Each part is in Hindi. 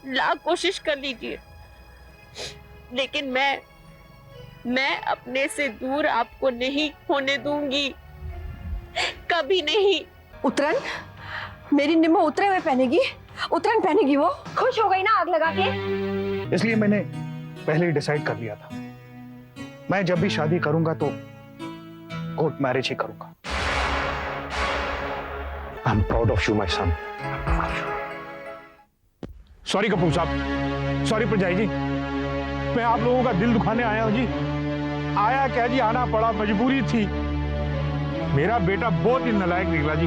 लाख कोशिश कर लीजिए, लेकिन मैं अपने से दूर आपको नहीं होने दूंगी, कभी नहीं। उतरन, मेरी निम्मो उतरे हुए पहनेगी, उतरन पहनेगी। वो खुश हो गई ना आग लगा के। इसलिए मैंने पहले ही डिसाइड कर लिया था, मैं जब भी शादी करूंगा तो कोर्ट मैरिज ही करूंगा। I am proud of you my son. Sorry Kapoor साहब, सॉरी परजाई जी, मैं आप लोगों का दिल दुखाने आया हूं जी। आया क्या जी, आना पड़ा, मजबूरी थी। मेरा बेटा बहुत ही नालायक निकला जी,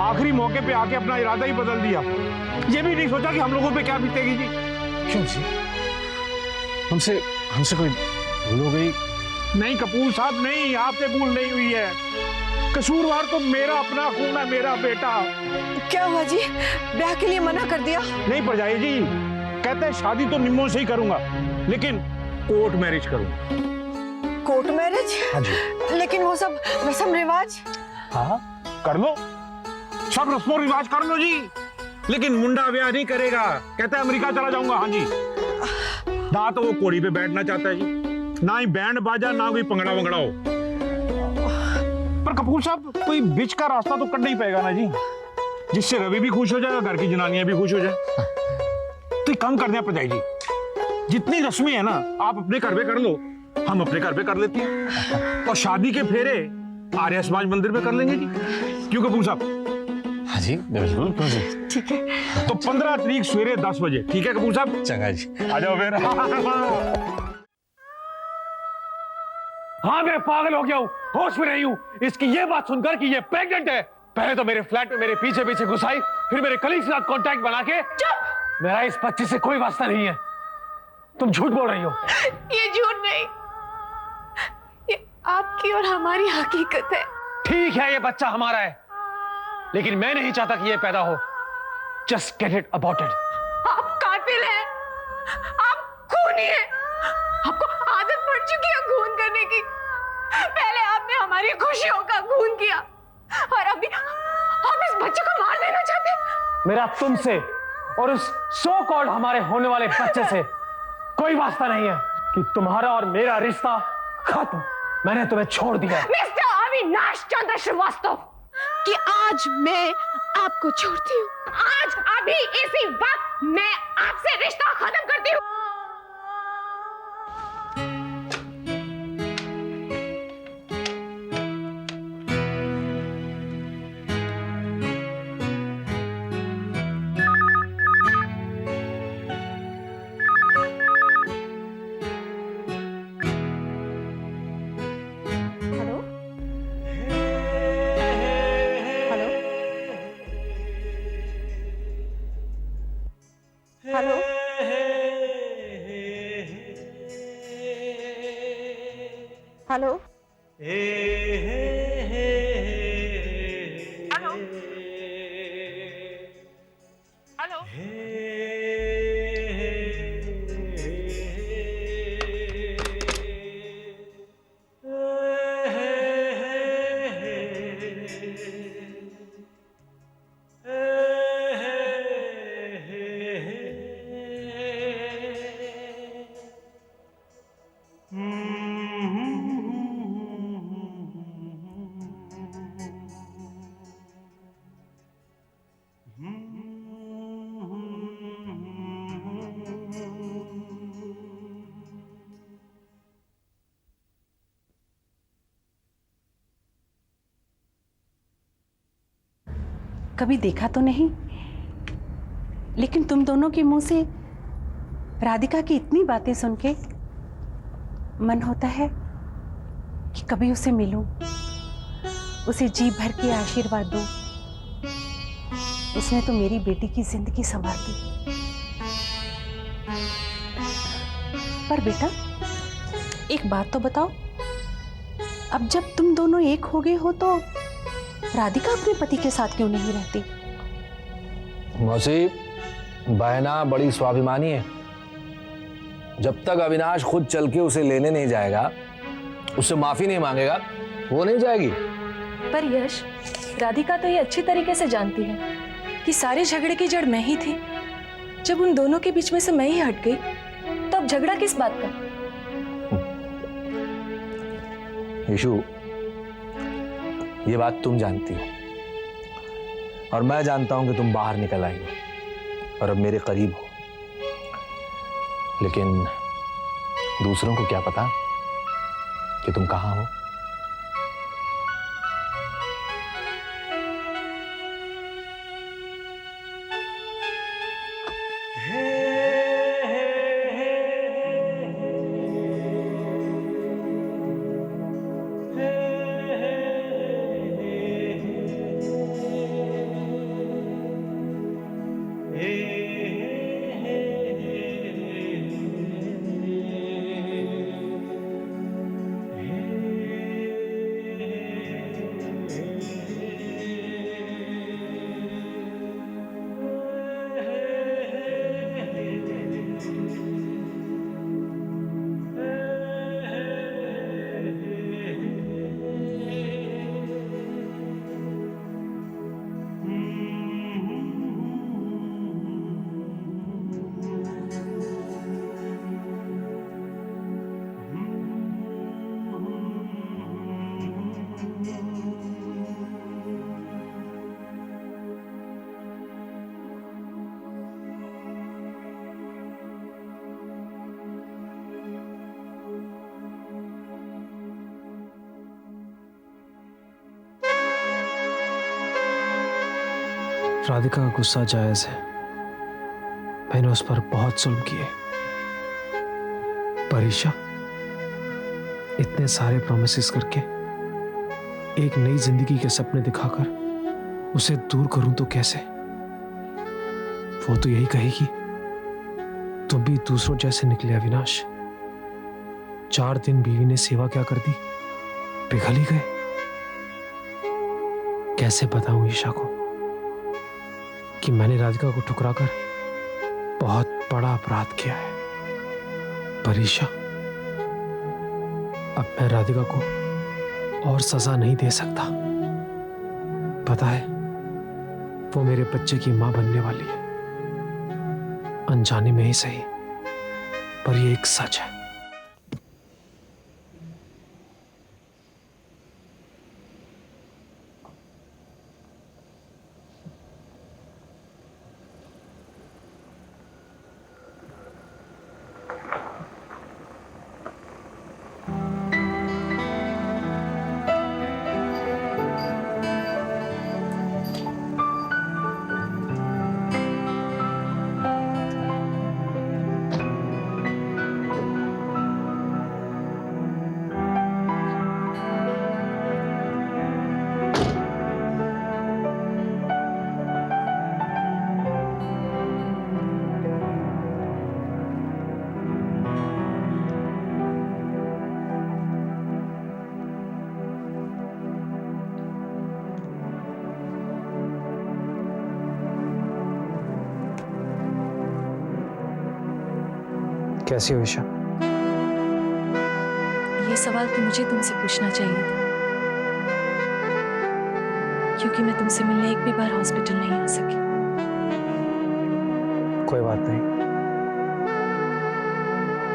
आखिरी मौके पे आके अपना इरादा ही बदल दिया। ये भी नहीं सोचा कि हम लोगों पे क्या बीतेगी जी। क्यों जी? हमसे कोई भूल हो गई? नहीं कपूर साहब, नहीं, आपसे भूल नहीं हुई है। कसूरवार तो मेरा अपना खून है, मेरा बेटा। क्या हुआ जी, ब्याह के लिए मना कर दिया? नहीं परजाई जी, कहते हैं शादी तो निम्मो से ही करूंगा, लेकिन कोर्ट मैरिज करूंगा। Court marriage? हाँ जी। लेकिन वो सब रस्म रिवाज। हाँ कर लो, सब रस्मों रिवाज कर लो जी, लेकिन मुंडा ब्याह नहीं करेगा। कहता है अमेरिका चला जाऊंगा। हाँ जी। ना तो वो कोड़ी पे बैठना चाहता है जी, ना ही बैंड बाजा, ना कोई पंगड़ा वंगड़ा हो। पर कपूर साहब, कोई बीच का रास्ता तो करना ही पड़ेगा ना जी, जिससे रवि भी खुश हो जाए और घर की जनानियां भी खुश हो जाए। तो कम कर दें परजाई जी, जितनी रस्में है ना आप अपने घर पे कर लो, हम अपने घर पे कर लेते हैं, और शादी के फेरे आर्य समाज मंदिर में कर लेंगे जी। क्यों कपूर साहब? हाँ जी बिल्कुल। ठीक है, तो 15 तारीख सवेरे 10 बजे, ठीक है कपूर साहब? चंगा जी। आ जाओ फिर। हाँ मैं पागल हो गया हूँ, होश में नहीं हूँ इसकी ये बात सुनकर कि ये प्रेग्नेंट है। पहले तो मेरे फ्लैट में मेरे पीछे पीछे घुस आई, फिर मेरे कलीग के साथ कांटेक्ट बना के। मेरा इस बच्चे से कोई वास्ता नहीं है, तुम झूठ बोल रही हो। ये झूठ नहीं, ये आपकी और हमारी हकीकत है। ठीक है ये बच्चा हमारा है, लेकिन मैं नहीं चाहता कि ये पैदा हो। Just get it aborted. आप कातिल हैं, आप खूनी हैं, आपको आदत पड़ चुकी है खून करने की। पहले आपने हमारी खुशियों का खून किया, और अभी आप इस बच्चे को मार देना चाहते हैं। मेरा तुमसे और उस सो कॉल्ड हमारे होने वाले बच्चे से कोई वास्ता नहीं है कि तुम्हारा और मेरा रिश्ता खत्म। मैंने तुम्हें छोड़ दिया। मिस्टर अविनाश चंद्र श्रीवास्तव, कि आज मैं आपको छोड़ती हूँ, आज अभी इसी वक्त मैं आपसे रिश्ता खत्म करती हूँ। हेलो, हेलो, हेलो, कभी देखा तो नहीं, लेकिन तुम दोनों के मुंह से राधिका की इतनी बातें सुन के मन होता है कि कभी उसे मिलूं, उसे जी भर के आशीर्वाद दूं। उसने तो मेरी बेटी की जिंदगी संवार दी। पर बेटा एक बात तो बताओ, अब जब तुम दोनों एक हो गए हो तो राधिका अपने पति के साथ क्यों नहीं रहती? मौसी, बहना बड़ी स्वाभिमानी है। जब तक अविनाश खुद चल के उसे लेने नहीं जाएगा, उससे माफी नहीं मांगेगा, वो नहीं जाएगी। पर यश, राधिका तो ये अच्छी तरीके से जानती है कि सारे झगड़े की जड़ मैं ही थी। जब उन दोनों के बीच में से मैं ही हट गई, तब झगड़ा किस बात का? यीशु, ये बात तुम जानती हो और मैं जानता हूं कि तुम बाहर निकल आई हो और अब मेरे करीब हो, लेकिन दूसरों को क्या पता कि तुम कहां हो। राधिका का गुस्सा जायज है। मैंने उस पर बहुत जुल्म किए। पर ईशा, इतने सारे प्रॉमिसेस करके एक नई जिंदगी के सपने दिखाकर उसे दूर करूं तो कैसे? वो तो यही कहेगी, तुम भी दूसरों जैसे निकले अविनाश। 4 दिन बीवी ने सेवा क्या कर दी, पिघल ही गए। कैसे बताऊं ईशा को कि मैंने राधिका को ठुकराकर बहुत बड़ा अपराध किया है। पर ईशा, अब मैं राधिका को और सजा नहीं दे सकता। पता है, वो मेरे बच्चे की मां बनने वाली है, अनजाने में ही सही, पर ये एक सच है। कैसी हो ईशा? ये सवाल तो मुझे तुमसे पूछना चाहिए था, क्योंकि मैं तुमसे मिलने एक भी बार हॉस्पिटल नहीं आ सकी। कोई बात नहीं।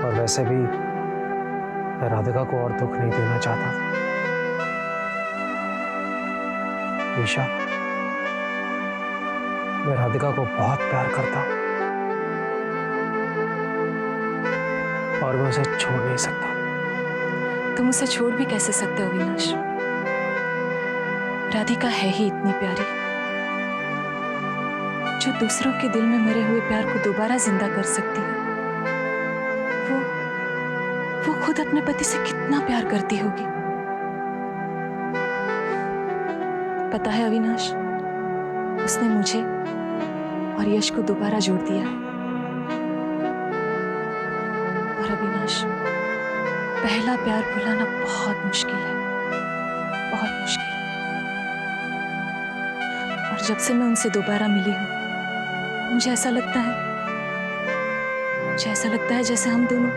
और वैसे भी मैं राधिका को और दुख नहीं देना चाहता था। ईशा, मैं राधिका को बहुत प्यार करता हूं और मैं उसे छोड़ नहीं सकता। तुम उसे छोड़ भी कैसे सकते हो अविनाश? राधिका है ही इतनी प्यारी, जो दूसरों के दिल में मरे हुए प्यार को दोबारा जिंदा कर सकती है। वो खुद अपने पति से कितना प्यार करती होगी। पता है अविनाश, उसने मुझे और यश को दोबारा जोड़ दिया। और अविनाश, पहला प्यार भुलाना बहुत मुश्किल है, बहुत मुश्किल। और जब से मैं उनसे दोबारा मिली हूं, मुझे ऐसा लगता है जैसे हम दोनों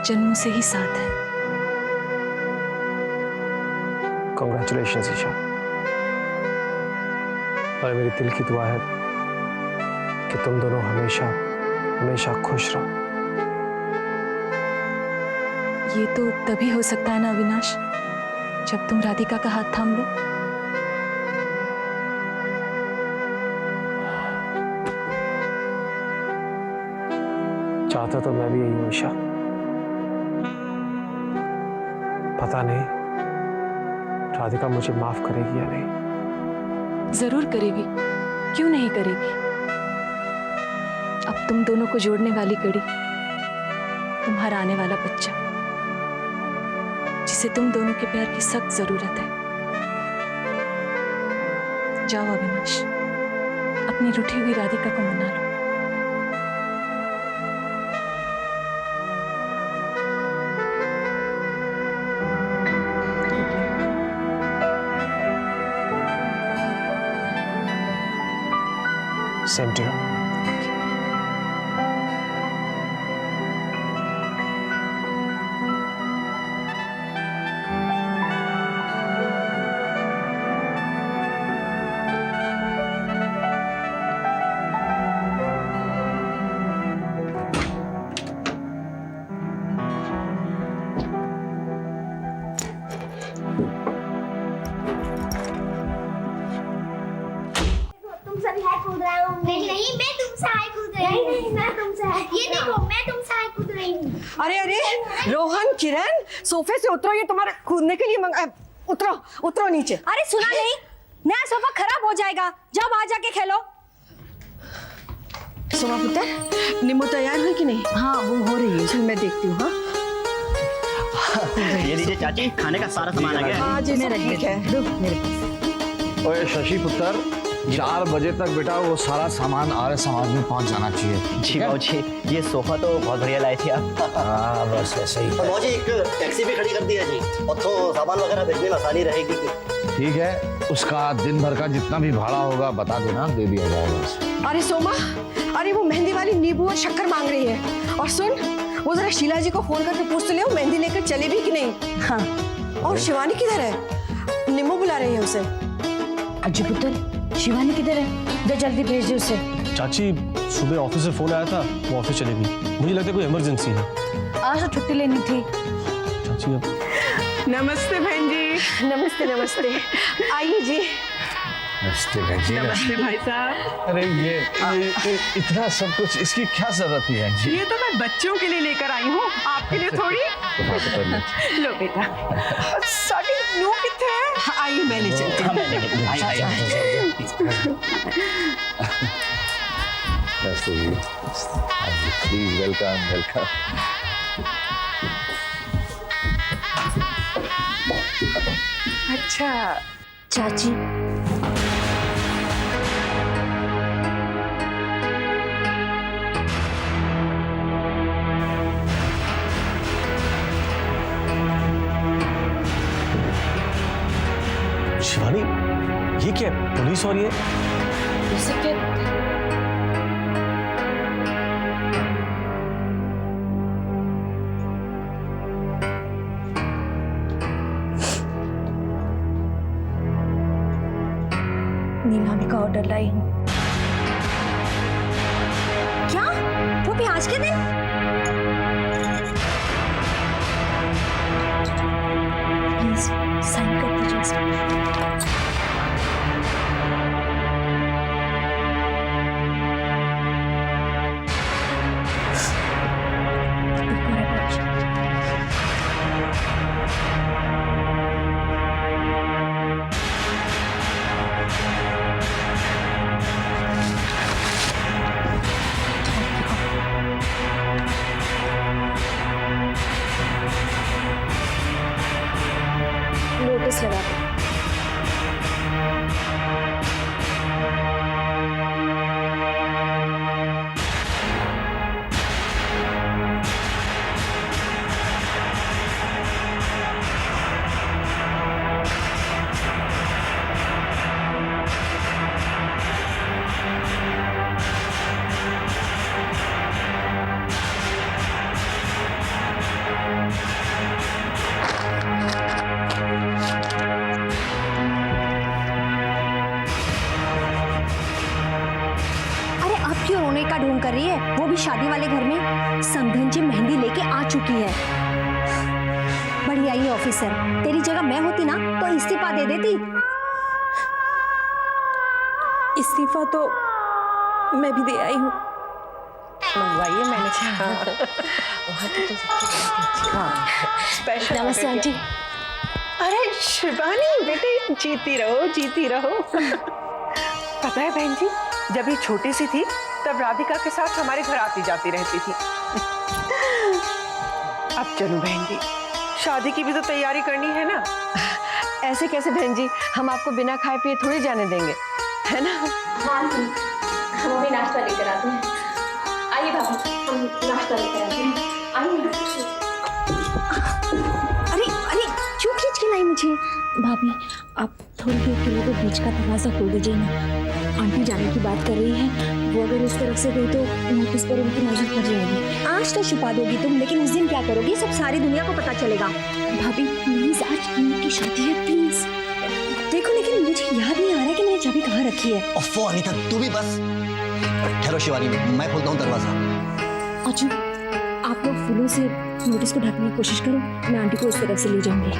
जन्मों से ही साथ हैं। कांग्रेचुलेशंस ईशा। और मेरी दिल की दुआ है कि कि तुम दोनों हमेशा हमेशा खुश रहो। ये तो तभी हो सकता है ना अविनाश, जब तुम राधिका का हाथ थाम लो। चाहता तो मैं भी यही हूं ईशा। पता नहीं राधिका मुझे माफ करेगी या नहीं। जरूर करेगी, क्यों नहीं करेगी। अब तुम दोनों को जोड़ने वाली कड़ी तुम्हारा आने वाला बच्चा, जिसे तुम दोनों के प्यार की सख्त जरूरत है। जाओ अविनाश, अपनी रूठी हुई राधिका को मना लो। Same to you. तुमसे हाय कूद रहा हूँ। नहीं नहीं, मैं तुमसे हाय कूद रही हूँ। नहीं मैं तुमसे हाय। ये देखो मैं तुमसे हाय कूद रही हूँ। अरे अरे रोहन, किरण, सोफे से उतरो, ये तुम्हारे कूदने के लिए उतरो उतरो नीचे। अरे सुना नहीं, नया सोफा खराब हो जाएगा, जाओ बाहर जाके खेलो। सोमा पुत्र, नींबू तैयार हुई कि नहीं? हाँ वो हो रही है, चल मैं देखती हूँ। हाँ ये लीजिए चाची, खाने का सारा सामान आ गया है। हाँ जी सब ठीक है, दो मेरे पास। ओए शशि पुत्र, 4 बजे तक बेटा वो सारा सामान आर्य समाज में पहुंच जाना चाहिए। जी बाबूजी, ये सोफा तो बहुत बढ़िया लाए थे आप। हाँ बस ऐसे ही। और मौजी एक टैक्सी भी खड़ी कर दी है जी, और तो सामान वगैरह भेजने में आसानी रहेगी। ठीक है, उसका दिन भर का जितना भी भाड़ा होगा बता देना, दे दिया जाएगा। अरे सोमा, अरे वो मेहंदी वाली नींबू और शक्कर मांग रही है। और सुन, वो जरा शीला जी को फोन करके पूछ तो ले, वो मेहंदी लेकर चले भी कि नहीं। हाँ। और शिवानी किधर है? नींबू बुला रही है उसे। अजी पुत्र, शिवानी किधर है? दे जल्दी भेज दे उसे। चाची, सुबह ऑफिस से फोन आया था, वो ऑफिस चली गई। मुझे लगता है कोई इमरजेंसी है। आज तो छुट्टी लेनी थी। चाची अब नमस्ते बहन जी। नमस्ते नमस्ते, आइए जी। नमस्ते भाई जी। नमस्ते भाई साहब। अरे ये इतना सब कुछ इसकी क्या जरूरत है जी? ये तो मैं बच्चों के लिए लेकर आई हूँ, आपके लिए थोड़ी। लो बेटा। साड़ी नू कितने है? आइए मैं ले चलती हूँ। नमस्ते जी। Please welcome welcome. अच्छा चाची, शिवानी, ये क्या है? पुलिस और ये नीलामी का ऑर्डर लाई हूँ। क्या? वो भी आज के दिन? प्लीज साइन कर दीजिए इस पर। फोन कर रही है, वो भी शादी वाले घर में। समधन जी मेहंदी लेके आ चुकी है। बढ़िया ये ऑफिसर, तेरी जगह मैं होती ना तो इस्तीफा दे देती। इस्तीफा तो मैं भी दे आई हूँ। मंगवाइए मैंने। नमस्ते आंटी। अरे शिवानी बेटे, जीती रहो जीती रहो। पता है बहन जी, जब ये छोटी सी थी तब राधिका के साथ हमारे घर आती जाती रहती थी। अब चलो बहन जी, शादी की भी तो तैयारी करनी है ना। ऐसे कैसे बहन जी, हम आपको बिना खाए पिए थोड़ी जाने देंगे, है ना? हाँ हम अभी नाश्ता लेकर आते हैं। आइए भाभी, हम नाश्ता लेकर आते हैं। आइए। अरे अरे क्यों खींच के लाई मुझे? भाभी आप थोड़ी देर के लिए तो बीच का दरवाजा खोल दीजिए ना। आंटी जाने की बात कर रही है, वो अगर उस तरफ से गई तो नोटिस पर उनकी नजर पड़ जाएगी। आज तो छुपा दोगी तुम, लेकिन उस दिन क्या करोगी? सब सारी दुनिया को पता चलेगा। भाभी प्लीज, आज उनकी शादी है, प्लीज देखो। लेकिन मुझे याद नहीं आ रहा है कि मैंने चाबी कहाँ रखी है। ओफो अनीता, तू भी बस। ठहरो शिवानी, मैं खोलता हूँ दरवाजा। अच्छा आप लोग फूलों से नोटिस को ढकने की कोशिश करो, मैं आंटी को इस तरफ से ले जाऊंगी।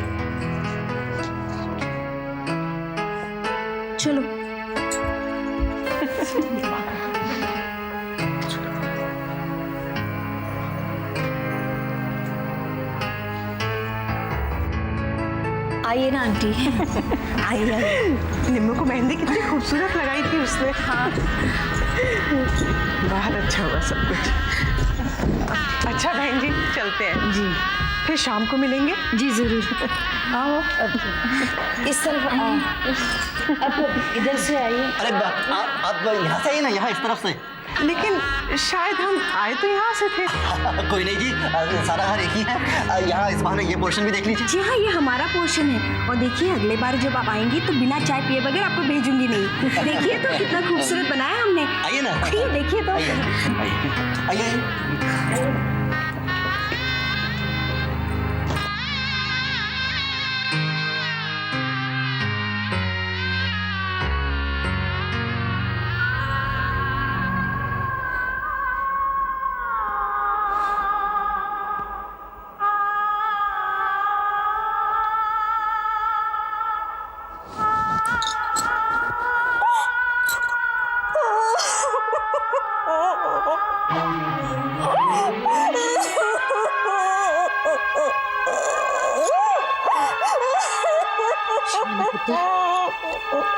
चलो। आइए ना आंटी। आइए आइए। निम्मू को मेहंदी कितनी खूबसूरत लगाई थी उसने। हाँ बहुत अच्छा हुआ सब कुछ। अच्छा बहन जी, चलते हैं जी, फिर शाम को मिलेंगे। जी जरूर। आओ इस तरफ आइए। अब इधर से आइए। अरे आप यहाँ से आइए ना, यहाँ इस तरफ से। लेकिन शायद हम आए तो यहाँ से थे। कोई नहीं जी, सारा घर एक ही है। यहाँ इस बहाने ये पोर्शन भी देख लीजिए। जी हाँ, ये हमारा पोर्शन है। और देखिए अगले बार जब आप आएंगी तो बिना चाय पिए बगैर आपको भेजूंगी नहीं। देखिए तो कितना खूबसूरत बनाया हमने। आइए ना। आइए देखिए तो। आइए।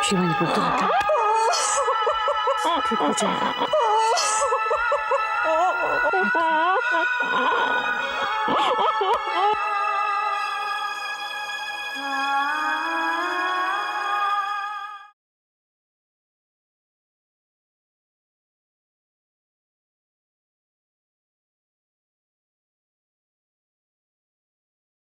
शिवानी पुत्र ठीक हो जाएगा।